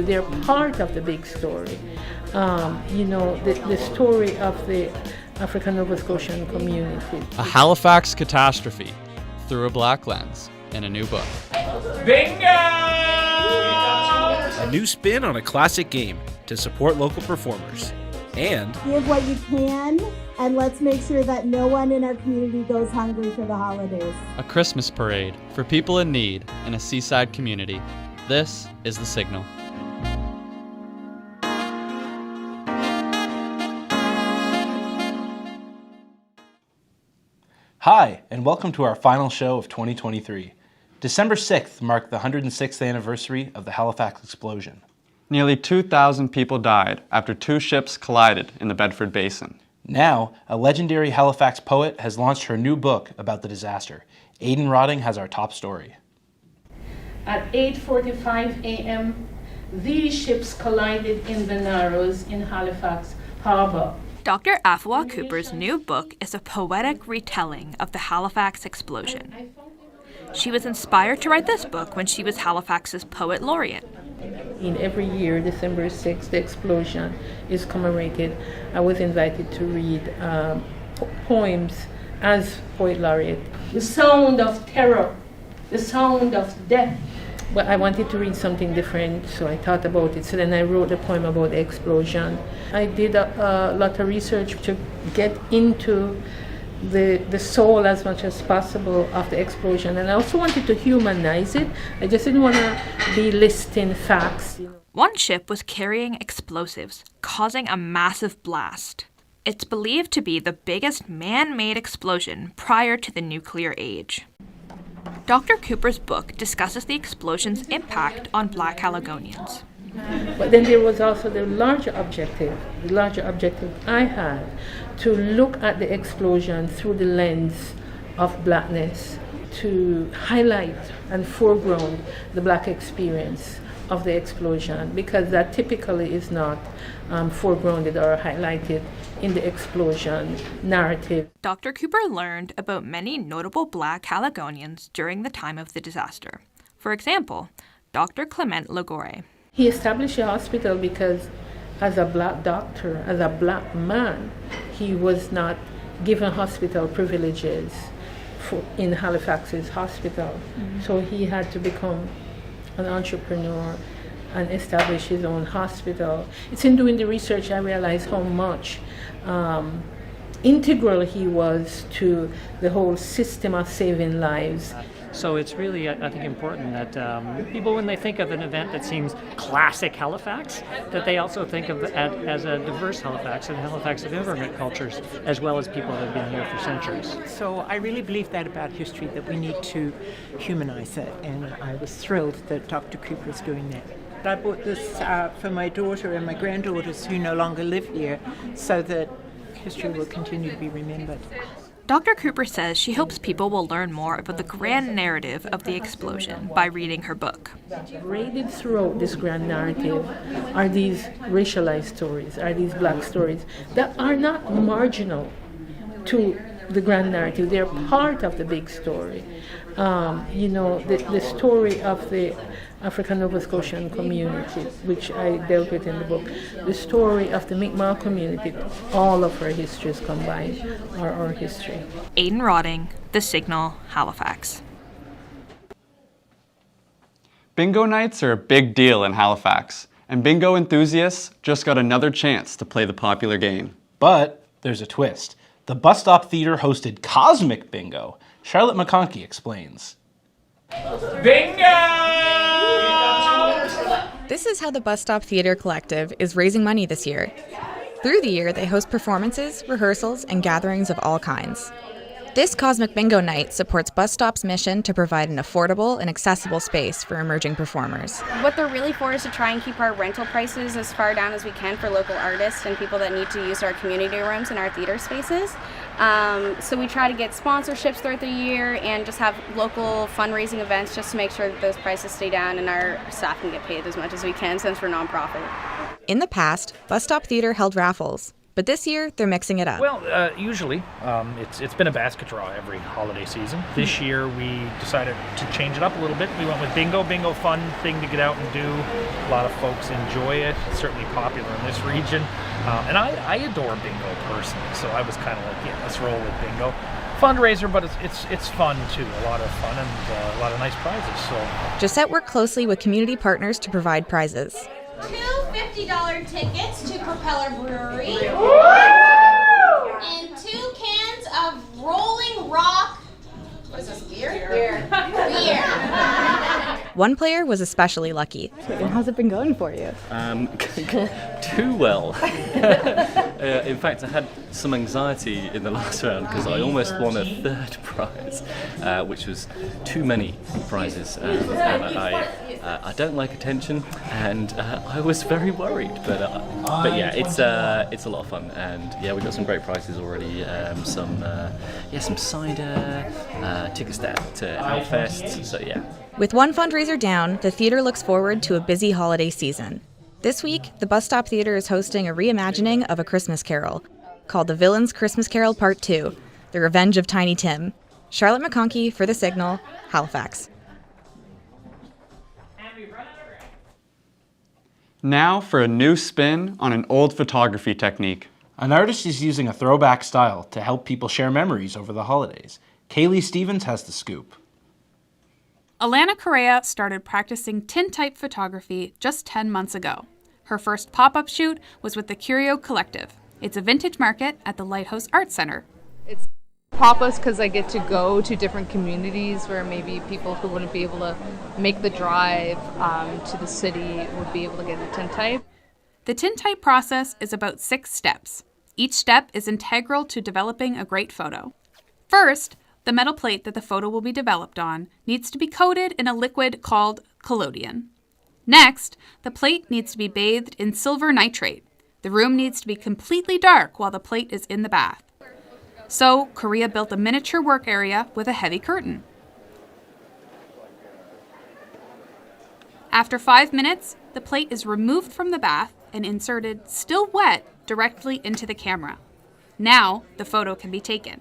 They're part of the big story. The story of the African Nova Scotian community. A Halifax catastrophe through a black lens in a new book. Bingo! A new spin on a classic game to support local performers. And give what you can, and let's make sure that no one in our community goes hungry for the holidays. A Christmas parade for people in need in a seaside community. This is The Signal. hi, and welcome to our final show of 2023. December 6th marked the 106th anniversary of the Halifax explosion. Nearly 2,000 people died after two ships collided in the Bedford Basin. Now, a legendary Halifax poet has launched her new book about the disaster. Aidan Rawding has our top story. At 8:45 a.m., these ships collided in the Narrows in Halifax Harbour. Dr. Afua Cooper's new book is a poetic retelling of the Halifax explosion. She was inspired to write this book when she was Halifax's poet laureate. In every year, December 6th, the explosion is commemorated. I was invited to read poems as poet laureate. The sound of terror, the sound of death. Well, I wanted to read something different, so I thought about it. So then I wrote a poem about the explosion. I did a lot of research to get into the soul as much as possible of the explosion, and I also wanted to humanize it. I just didn't want to be listing facts. One ship was carrying explosives, causing a massive blast. It's believed to be the biggest man-made explosion prior to the nuclear age. Dr. Cooper's book discusses the explosion's impact on Black Caledonians. But then there was also the larger objective I had, to look at the explosion through the lens of blackness, to highlight and foreground the black experience of the explosion, because that typically is not foregrounded or highlighted in the explosion narrative. Dr. Cooper learned about many notable Black Caledonians during the time of the disaster. For example, Dr. Clement Lagore. He established a hospital because as a black doctor, as a black man, he was not given hospital privileges in Halifax's hospital. Mm-hmm. So he had to become an entrepreneur and establish his own hospital. It's in doing the research I realized how much integral he was to the whole system of saving lives. So it's really, I think, important that people, when they think of an event that seems classic Halifax, that they also think of it as a diverse Halifax, and Halifax of immigrant cultures, as well as people that have been here for centuries. So I really believe that about history, that we need to humanize it, and I was thrilled that Dr. Cooper is doing that. I bought this for my daughter and my granddaughters who no longer live here, so that history will continue to be remembered. Dr. Cooper says she hopes people will learn more about the grand narrative of the explosion by reading her book. Braided throughout this grand narrative are these racialized stories, are these black stories that are not marginal to the grand narrative. They're part of the big story. The story of the African Nova Scotian community, which I dealt with in the book, the story of the MacNeill community, all of our histories combined are our history. Aidan Rawding, The Signal, Halifax. Bingo nights are a big deal in Halifax, and bingo enthusiasts just got another chance to play the popular game. But there's a twist. The Bus Stop Theatre hosted Cosmic Bingo. Charlotte McConkey explains. Bingo! This is how the Bus Stop Theatre Collective is raising money this year. Through the year, they host performances, rehearsals, and gatherings of all kinds. This Cosmic Bingo Night supports Bus Stop's mission to provide an affordable and accessible space for emerging performers. What they're really for is to try and keep our rental prices as far down as we can for local artists and people that need to use our community rooms and our theater spaces. So we try to get sponsorships throughout the year and just have local fundraising events just to make sure that those prices stay down and our staff can get paid as much as we can since we're nonprofit. In the past, Bus Stop Theatre held raffles, but this year they're mixing it up. Well, usually it's been a basket draw every holiday season. This year we decided to change it up a little bit. We went with bingo. Bingo, fun thing to get out and do. A lot of folks enjoy it. It's certainly popular in this region. And I adore bingo personally, so I was kind of like, yeah, let's roll with bingo. Fundraiser, but it's fun too. A lot of fun and a lot of nice prizes. So Josette worked closely with community partners to provide prizes. 2 $50 tickets to Propeller Brewery and 2 cans of Rolling Rock. What is this, beer? Beer. One player was especially lucky. How's it been going for you? Too well. In fact, I had some anxiety in the last round because I almost won a 3rd prize, which was too many prizes. I don't like attention, and I was very worried. But yeah, it's a lot of fun, and yeah, we got some great prizes already. Some cider, tickets to Outfest. So yeah. With one fundraiser down, the theater looks forward to a busy holiday season. This week, the Bus Stop Theater is hosting a reimagining of A Christmas Carol, called The Villain's Christmas Carol Part 2, The Revenge of Tiny Tim. Charlotte McConkey for The Signal, Halifax. Now for a new spin on an old photography technique. An artist is using a throwback style to help people share memories over the holidays. Kayleigh Stevens has the scoop. Alana Correa started practicing tintype photography just 10 months ago. Her first pop-up shoot was with the Curio Collective. It's a vintage market at the Lighthouse Art Center. It's pop-ups because I get to go to different communities where maybe people who wouldn't be able to make the drive to the city would be able to get a tintype. The tintype process is about 6 steps. Each step is integral to developing a great photo. First, the metal plate that the photo will be developed on needs to be coated in a liquid called collodion. Next, the plate needs to be bathed in silver nitrate. The room needs to be completely dark while the plate is in the bath. So, Correa built a miniature work area with a heavy curtain. After 5 minutes, the plate is removed from the bath and inserted, still wet, directly into the camera. Now, the photo can be taken.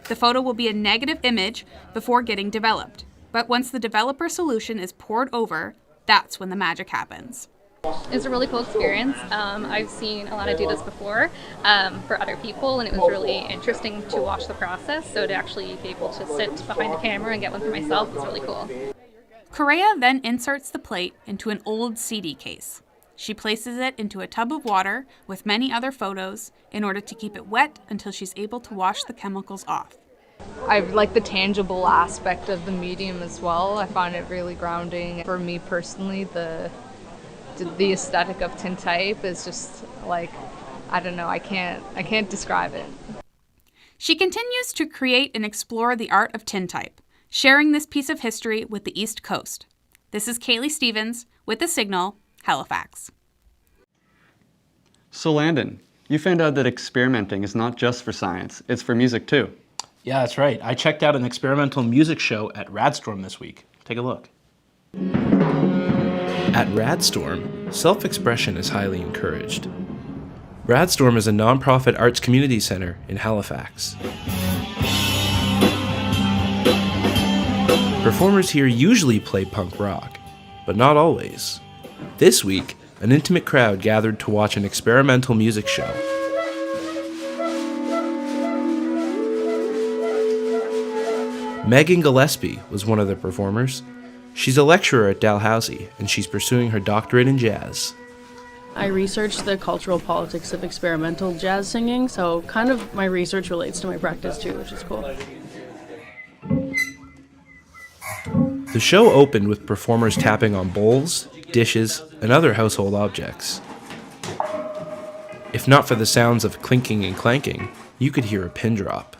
The photo will be a negative image before getting developed. But once the developer solution is poured over, that's when the magic happens. It's a really cool experience. I've seen a lot of do this before for other people, and it was really interesting to watch the process. So to actually be able to sit behind the camera and get one for myself was really cool. Correa then inserts the plate into an old CD case. She places it into a tub of water with many other photos in order to keep it wet until she's able to wash the chemicals off. I like the tangible aspect of the medium as well. I find it really grounding. For me personally, the aesthetic of tintype is just like, I don't know, I can't describe it. She continues to create and explore the art of tintype, sharing this piece of history with the East Coast. This is Kayleigh Stevens with The Signal, Halifax. So Landon, you found out that experimenting is not just for science, it's for music too. Yeah, that's right. I checked out an experimental music show at Radstorm this week. Take a look. At Radstorm, self-expression is highly encouraged. Radstorm is a nonprofit arts community center in Halifax. Performers here usually play punk rock, but not always. This week, an intimate crowd gathered to watch an experimental music show. Megan Gillespie was one of the performers. She's a lecturer at Dalhousie, and she's pursuing her doctorate in jazz. I researched the cultural politics of experimental jazz singing, so kind of my research relates to my practice too, which is cool. The show opened with performers tapping on bowls, dishes, and other household objects. If not for the sounds of clinking and clanking, you could hear a pin drop.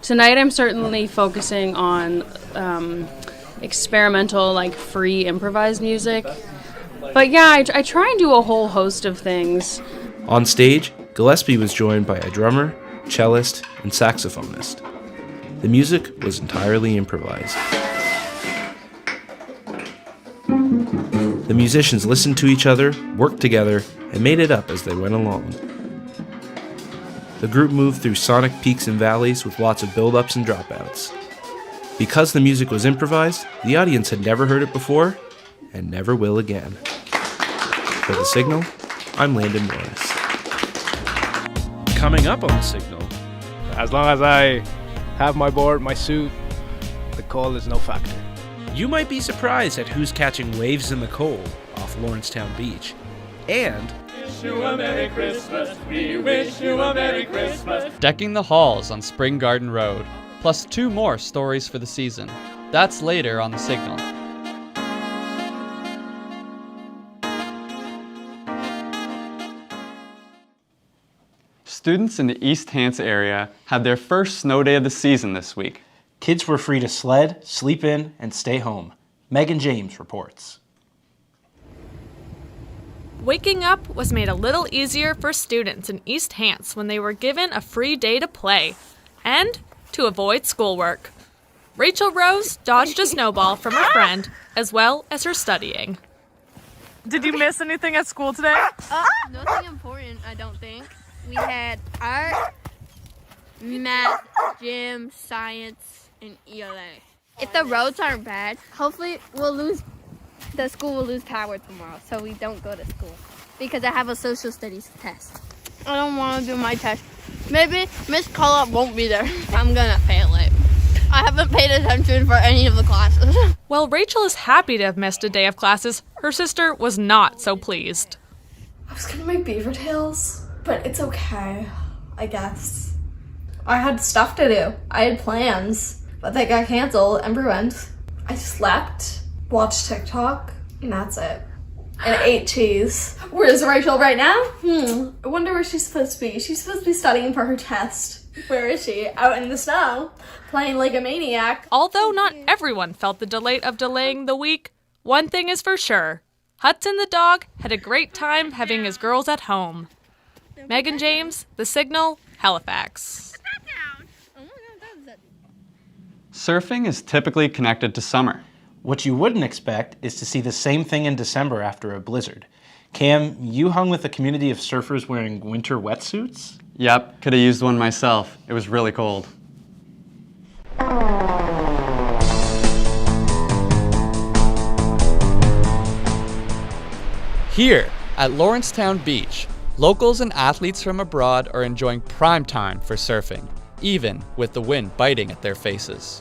Tonight I'm certainly focusing on experimental, like free improvised music. But yeah, I try and do a whole host of things. On stage, Gillespie was joined by a drummer, cellist, and saxophonist. The music was entirely improvised. The musicians listened to each other, worked together, and made it up as they went along. The group moved through sonic peaks and valleys with lots of build-ups and dropouts. Because the music was improvised, the audience had never heard it before, and never will again. For The Signal, I'm Landon Morris. Coming up on The Signal, as long as I have my board, my suit, the cold is no factor. You might be surprised at who's catching waves in the cold off Lawrencetown Beach. And wish you a Merry Christmas, we wish you a Merry Christmas. Decking the halls on Spring Garden Road, plus 2 more stories for the season. That's later on The Signal. Students in the East Hants area had their first snow day of the season this week. Kids were free to sled, sleep in, and stay home. Megan James reports. Waking up was made a little easier for students in East Hants when they were given a free day to play and to avoid schoolwork. Rachel Rose dodged a snowball from her friend as well as her studying. Did you miss anything at school today? Nothing important, I don't think. We had art, math, gym, science, and ELA. If the roads aren't bad, hopefully the school will lose power tomorrow, so we don't go to school. Because I have a social studies test. I don't want to do my test. Maybe Miss Collop won't be there. I'm gonna fail it. I haven't paid attention for any of the classes. While Rachel is happy to have missed a day of classes, her sister was not so pleased. I was gonna make beaver tails, but it's okay, I guess. I had stuff to do. I had plans, but they got canceled and ruined. I slept, watched TikTok, and that's it. And ate cheese. Where's Rachel right now? I wonder where she's supposed to be. She's supposed to be studying for her test. Where is she? Out in the snow, playing like a maniac. Although not everyone felt the delight of delaying the week, one thing is for sure. Hudson the dog had a great time having his girls at home. Megan James, The Signal, Halifax. Surfing is typically connected to summer. What you wouldn't expect is to see the same thing in December after a blizzard. Cam, you hung with a community of surfers wearing winter wetsuits? Yep, could have used one myself. It was really cold. Here at Lawrencetown Beach, locals and athletes from abroad are enjoying prime time for surfing, even with the wind biting at their faces.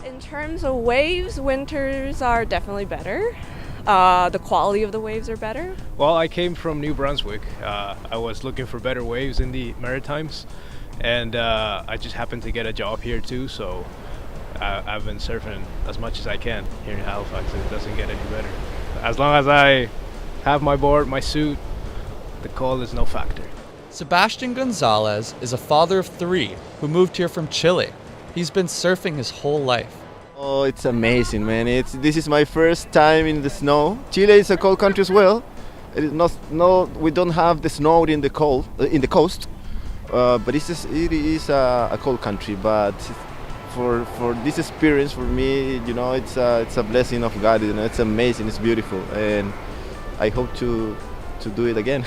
In terms of waves, winters are definitely better. The quality of the waves are better. Well, I came from New Brunswick. I was looking for better waves in the Maritimes, and I just happened to get a job here too, so I've been surfing as much as I can here in Halifax, and it doesn't get any better. As long as I have my board, my suit, the cold is no factor. Sebastian Gonzalez is a father of 3 who moved here from Chile. He's been surfing his whole life. Oh, it's amazing, man. This is my first time in the snow. Chile is a cold country as well. It is we don't have the snow in the coast, but it is a cold country. But for this experience, for me, it's a blessing of God. It's amazing. It's beautiful, and I hope to do it again.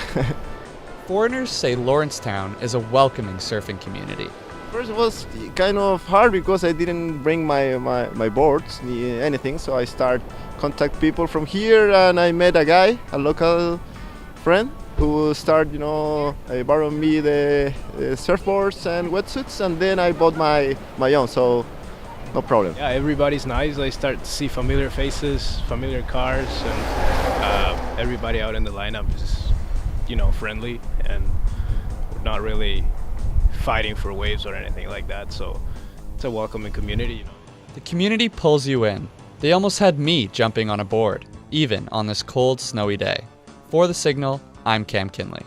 Foreigners say Lawrencetown is a welcoming surfing community. First it was kind of hard because I didn't bring my boards, anything, so I start contact people from here, and I met a guy, a local friend, who started, borrowed me the surfboards and wetsuits, and then I bought my own, so no problem. Yeah, everybody's nice. I start to see familiar faces, familiar cars, and everybody out in the lineup is, friendly, and we're not really fighting for waves or anything like that, so it's a welcoming community. The community pulls you in. They almost had me jumping on a board, even on this cold, snowy day. For The Signal, I'm Cam Kinley.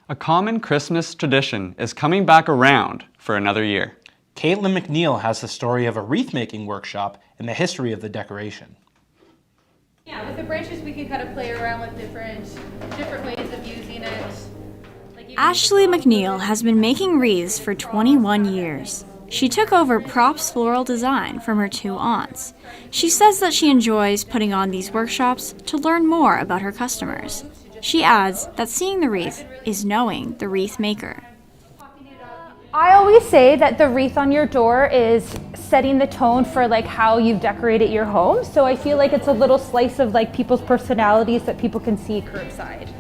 A common Christmas tradition is coming back around for another year. Kayleigh MacNeill has the story of a wreath-making workshop and the history of the decoration. Yeah, with the branches we can kind of play around with different ways of using it. Ashley MacNeill has been making wreaths for 21 years. She took over props floral design from her 2 aunts. She says that she enjoys putting on these workshops to learn more about her customers. She adds that seeing the wreath is knowing the wreath maker. I always say that the wreath on your door is setting the tone for like how you've decorated your home. So I feel like it's a little slice of like people's personalities that people can see curbside.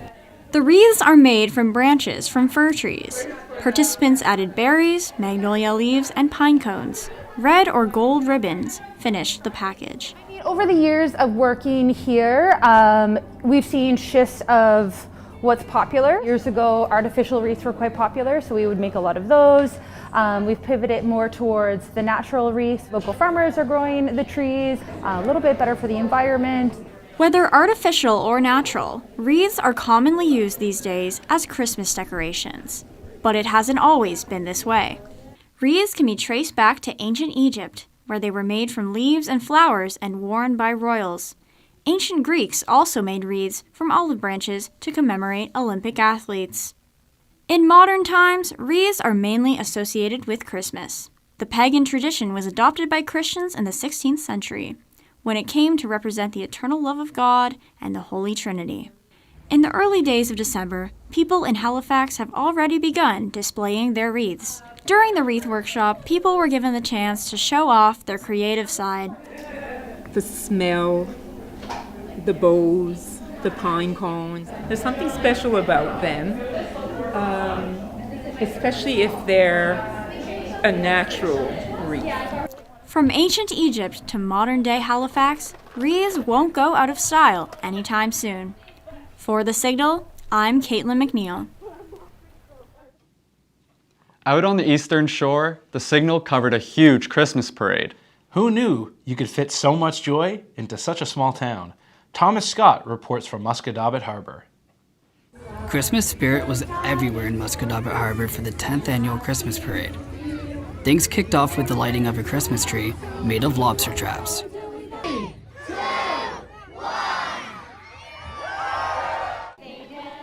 The wreaths are made from branches from fir trees. Participants added berries, magnolia leaves, and pine cones. Red or gold ribbons finished the package. Over the years of working here, we've seen shifts of what's popular. Years ago, artificial wreaths were quite popular, so we would make a lot of those. We've pivoted more towards the natural wreaths. Local farmers are growing the trees, a little bit better for the environment. Whether artificial or natural, wreaths are commonly used these days as Christmas decorations. But it hasn't always been this way. Wreaths can be traced back to ancient Egypt, where they were made from leaves and flowers and worn by royals. Ancient Greeks also made wreaths from olive branches to commemorate Olympic athletes. In modern times, wreaths are mainly associated with Christmas. The pagan tradition was adopted by Christians in the 16th century, when it came to represent the eternal love of God and the Holy Trinity. In the early days of December, people in Halifax have already begun displaying their wreaths. During the wreath workshop, people were given the chance to show off their creative side. The smell, the bows, the pine cones. There's something special about them, especially if they're a natural wreath. From ancient Egypt to modern-day Halifax, wreaths won't go out of style anytime soon. For The Signal, I'm Kaitlyn MacNeill. Out on the eastern shore, The Signal covered a huge Christmas parade. Who knew you could fit so much joy into such a small town? Thomas Scott reports from Musquodoboit Harbor. Christmas spirit was everywhere in Musquodoboit Harbor for the 10th annual Christmas parade. Things kicked off with the lighting of a Christmas tree made of lobster traps.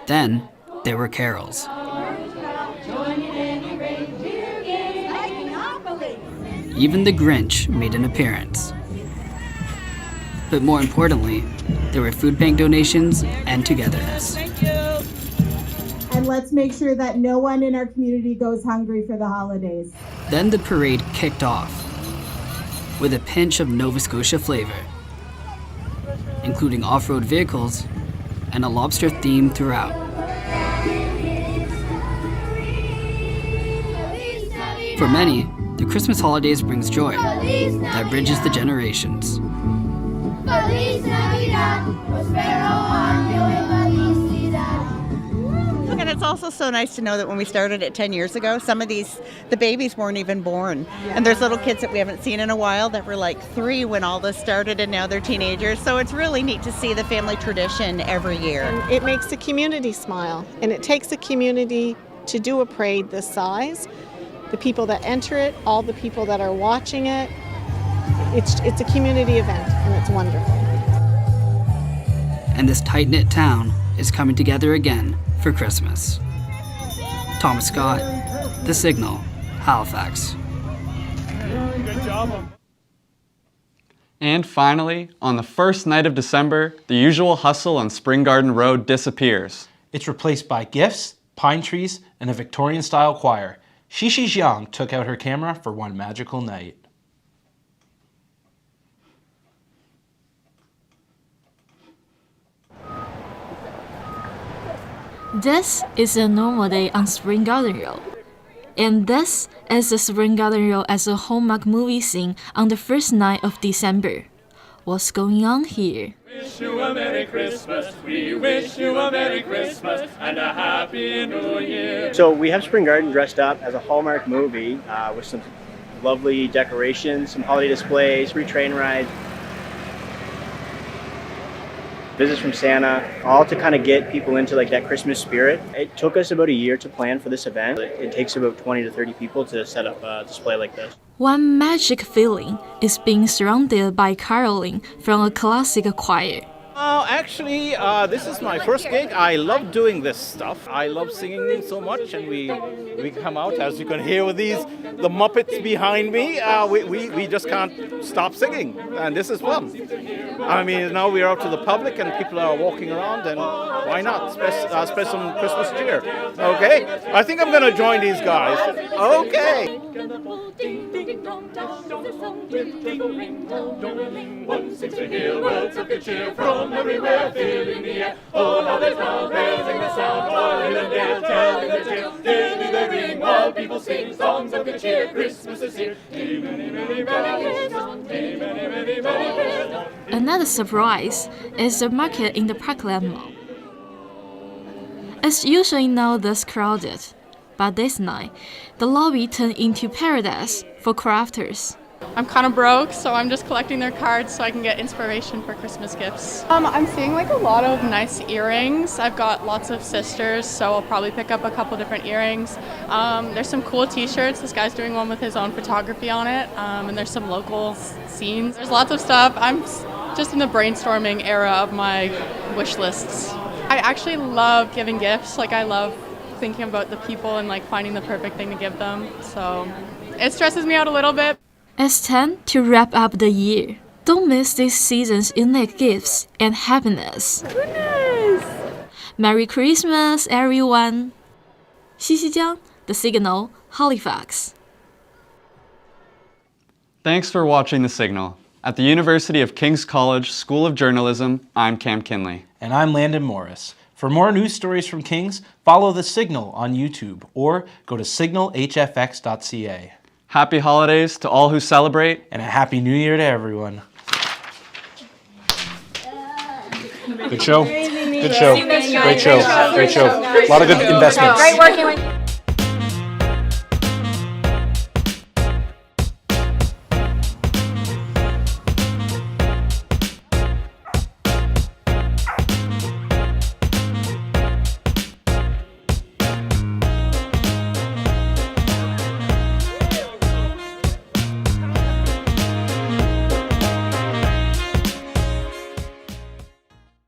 Then, there were carols. Even the Grinch made an appearance. But more importantly, there were food bank donations and togetherness. And let's make sure that no one in our community goes hungry for the holidays. Then the parade kicked off with a pinch of Nova Scotia flavor, including off-road vehicles and a lobster theme throughout. For many, the Christmas holidays brings joy that bridges the generations. And it's also so nice to know that when we started it 10 years ago, some of the babies weren't even born. And there's little kids that we haven't seen in a while that were like 3 when all this started, and now they're teenagers. So it's really neat to see the family tradition every year. And it makes the community smile, and it takes a community to do a parade this size. The people that enter it, all the people that are watching it, it's a community event, and it's wonderful. And this tight-knit town is coming together again for Christmas. Thomas Scott, The Signal, Halifax. Good job. And finally, on the first night of December, the usual hustle on Spring Garden Road disappears. It's replaced by gifts, pine trees, and a Victorian-style choir. Xixi Jiang took out her camera for one magical night. This is a normal day on Spring Garden Road. And this is the Spring Garden Road as a Hallmark movie scene on the first night of December. What's going on here? Wish you a Merry Christmas, we wish you a Merry Christmas and a Happy New Year. So we have Spring Garden dressed up as a Hallmark movie with some lovely decorations, some holiday displays, free train rides, visits from Santa, all to kind of get people into like that Christmas spirit. It took us about a year to plan for this event. It takes about 20 to 30 people to set up a display like this. One magic feeling is being surrounded by caroling from a classic choir. Actually, this is my first gig. I love doing this stuff. I love singing so much, and we come out, as you can hear with the Muppets behind me. We just can't stop singing, and this is fun. I mean, now we're out to the public, and people are walking around, and why not spread some Christmas cheer? Okay, I think I'm gonna join these guys. Okay. One sings to hear words of good cheer from everywhere, filling the air. Oh, now there's loud bells in the sound, while hill and dale telling their tale. Daily they ring while people sing songs of good cheer. Christmas is here. Many, many, many, many, many, many, many. Another surprise is the market in the Parkland Mall. It's usually not this crowded, but this night, the lobby turned into paradise for crafters. I'm kind of broke, so I'm just collecting their cards so I can get inspiration for Christmas gifts. I'm seeing like a lot of nice earrings. I've got lots of sisters, so I'll probably pick up a couple different earrings. There's some cool t-shirts. This guy's doing one with his own photography on it, and there's some local scenes. There's lots of stuff. I'm just in the brainstorming era of my wish lists. I actually love giving gifts. Like I love thinking about the people and like finding the perfect thing to give them. So it stresses me out a little bit. It's time to wrap up the year. Don't miss this season's unique gifts and happiness. Goodness! Merry Christmas, everyone! Xixi Jiang, The Signal, Halifax. Thanks for watching The Signal. At the University of King's College School of Journalism, I'm Cam Kinley. And I'm Landon Morris. For more news stories from King's, follow The Signal on YouTube or go to signalhfx.ca. Happy holidays to all who celebrate. And a happy new year to everyone. Good show. Good show. Great show. Great show. A lot of good investments. Great working with you.